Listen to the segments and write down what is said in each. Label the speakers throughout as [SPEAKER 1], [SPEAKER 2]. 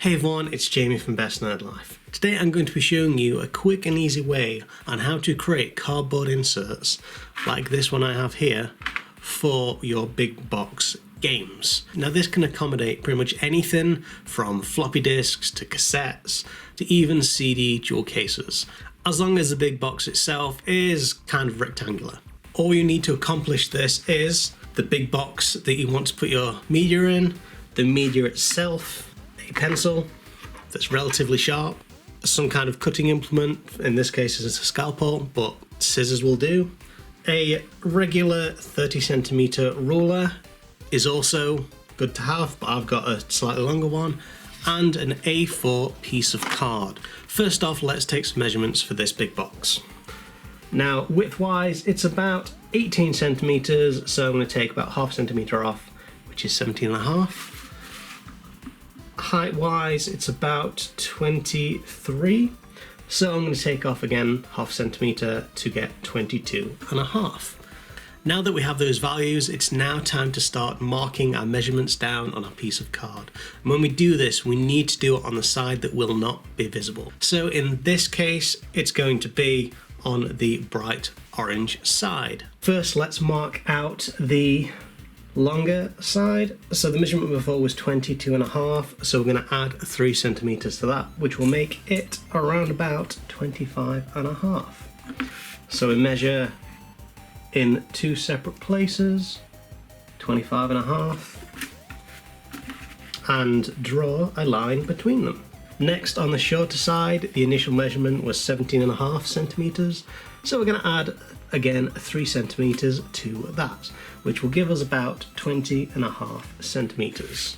[SPEAKER 1] Hey everyone, it's Jamie from BestNerdLife. Today I'm going to be showing you a quick and easy way on how to create cardboard inserts like this one I have here for your big box games. Now this can accommodate pretty much anything from floppy disks to cassettes to even CD jewel cases, as long as the big box itself is kind of rectangular. All you need to accomplish this is the big box that you want to put your media in, the media itself, a pencil that's relatively sharp, some kind of cutting implement, in this case it's a scalpel, but scissors will do. A regular 30cm ruler is also good to have, but I've got a slightly longer one, and an A4 piece of card. First off, let's take some measurements for this big box. Now, width-wise, it's about 18 centimeters, so I'm going to take about ½ centimeter off, which is 17.5. Height-wise, it's about 23, so I'm going to take off again ½ centimeter to get 22.5. Now that we have those values, it's now time to start marking our measurements down on a piece of card. And when we do this, we need to do it on the side that will not be visible. So in this case, it's going to be on the bright orange side. First, let's mark out the longer side. So the measurement before was 22.5, so we're going to add 3 centimeters to that, which will make it around about 25.5. So we measure in 2 separate places, 25.5, and draw a line between them. Next, on the shorter side, the initial measurement was 17.5 centimeters, so we're going to add again 3 centimeters to that, which will give us about 20.5 centimeters.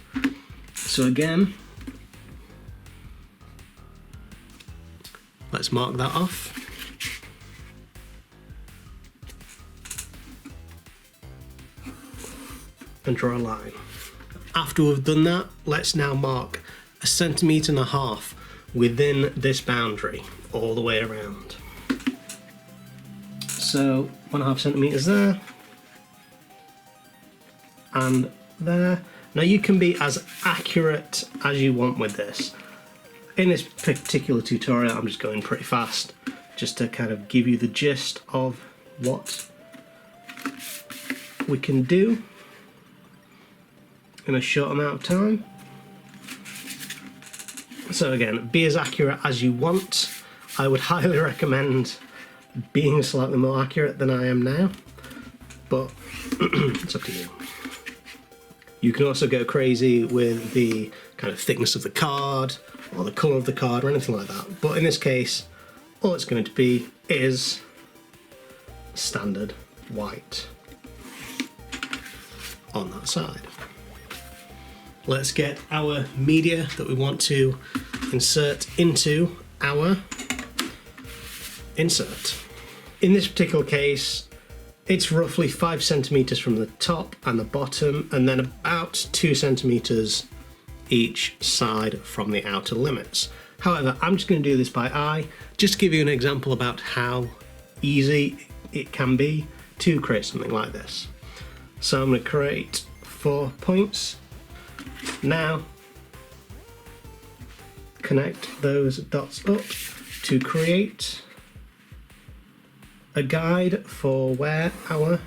[SPEAKER 1] So again, let's mark that off. And draw a line. After we've done that, let's now mark 1.5 centimeters within this boundary all the way around. So 1.5 centimeters there and there. Now you can be as accurate as you want with this. In this particular tutorial, I'm just going pretty fast just to kind of give you the gist of what we can do in a short amount of time. So again, be as accurate as you want. I would highly recommend being slightly more accurate than I am now, but it's up to you. You can also go crazy with the kind of thickness of the card or the colour of the card or anything like that, but in this case all it's going to be is standard white on that side. Let's get our media that we want to insert into our insert. In this particular case, it's roughly 5 centimeters from the top and the bottom, and then about 2 centimeters each side from the outer limits. However, I'm just going to do this by eye, just to give you an example about how easy it can be to create something like this. So I'm going to create 4 points. Now, connect those dots up to create a guide for where our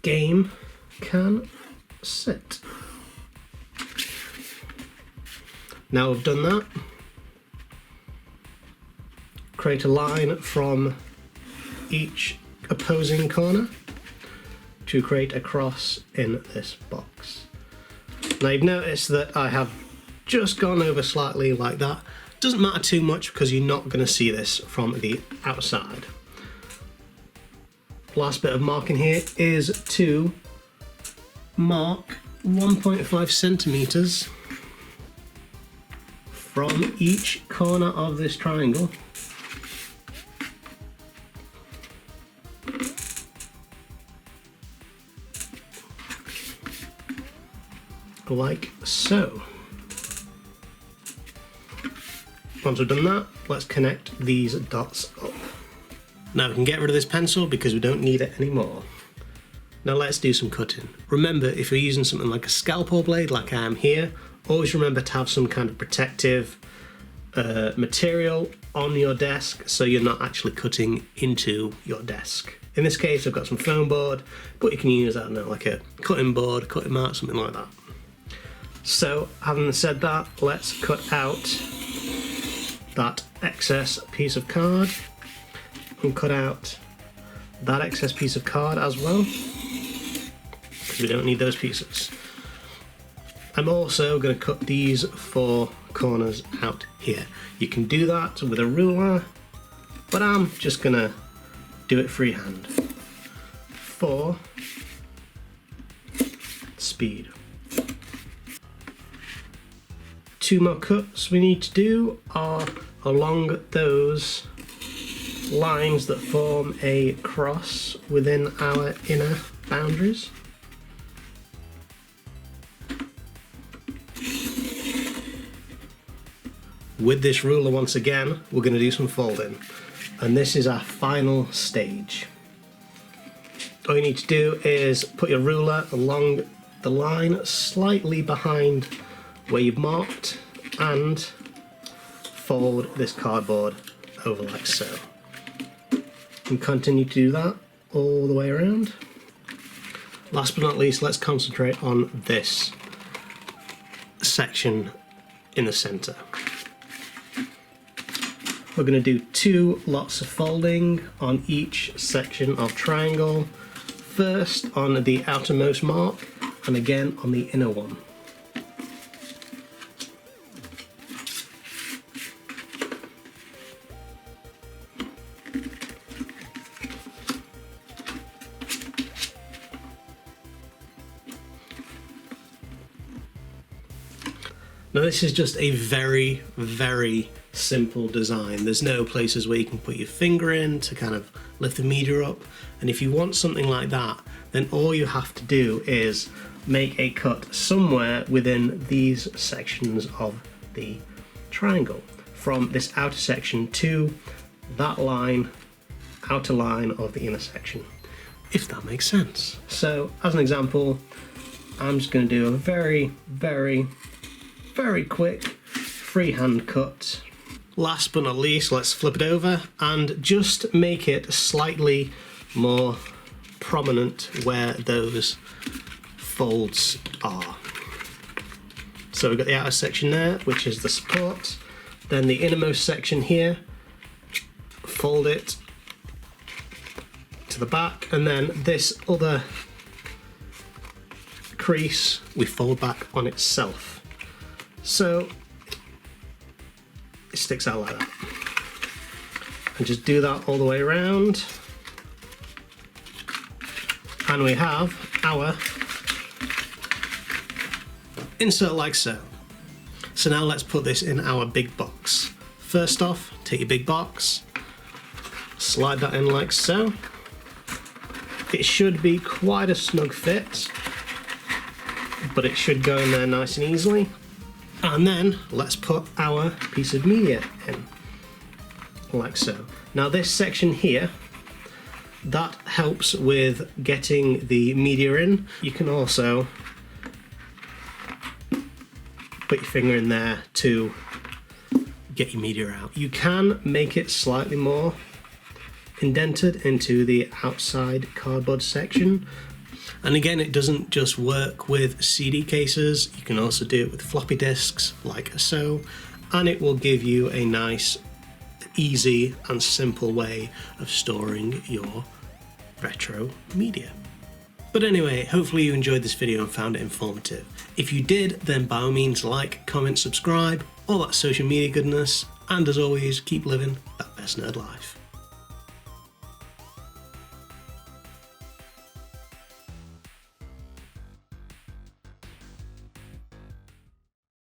[SPEAKER 1] game can sit. Now we've done that, create a line from each opposing corner to create a cross in this box. Now you've noticed that I have just gone over slightly like that. Doesn't matter too much because you're not going to see this from the outside. Last bit of marking here is to mark 1.5 centimeters from each corner of this triangle like so. Once we've done that, let's connect these dots up. Now we can get rid of this pencil because we don't need it anymore. Now let's do some cutting. Remember, if you're using something like a scalpel blade like I am here, always remember to have some kind of protective material on your desk so you're not actually cutting into your desk. In this case I've got some foam board, but you can use, I don't know, like a cutting board, cutting mat, something like that. So having said that, let's cut out that excess piece of card and cut out that excess piece of card as well, because we don't need those pieces. I'm also going to cut these 4 corners out here. You can do that with a ruler, but I'm just going to do it freehand for speed. 2 more cuts we need to do are along those lines that form a cross within our inner boundaries. With this ruler, once again, we're going to do some folding, and this is our final stage. All you need to do is put your ruler along the line slightly behind where you've marked and fold this cardboard over like so. And continue to do that all the way around. Last but not least, let's concentrate on this section in the center. We're going to do 2 lots of folding on each section of triangle. First on the outermost mark and again on the inner one. Now this is just a very, very simple design. There's no places where you can put your finger in to kind of lift the media up, and if you want something like that, then all you have to do is make a cut somewhere within these sections of the triangle, from this outer section to that line, outer line of the inner section, if that makes sense. So as an example, I'm just going to do a very, very, very quick freehand cut. Last but not least, let's flip it over and just make it slightly more prominent where those folds are. So we've got the outer section there, which is the support, then the innermost section here, fold it to the back, and then this other crease we fold back on itself. So it sticks out like that. And just do that all the way around. And we have our insert like so. So now let's put this in our big box. First off, take your big box, slide that in like so. It should be quite a snug fit, but it should go in there nice and easily. And then let's put our piece of media in, like so. Now this section here, that helps with getting the media in. You can also put your finger in there to get your media out. You can make it slightly more indented into the outside cardboard section. And again, it doesn't just work with CD cases, you can also do it with floppy disks like so, and it will give you a nice, easy and simple way of storing your retro media. But anyway, hopefully you enjoyed this video and found it informative. If you did, then by all means like, comment, subscribe, all that social media goodness, and as always, keep living that best nerd life.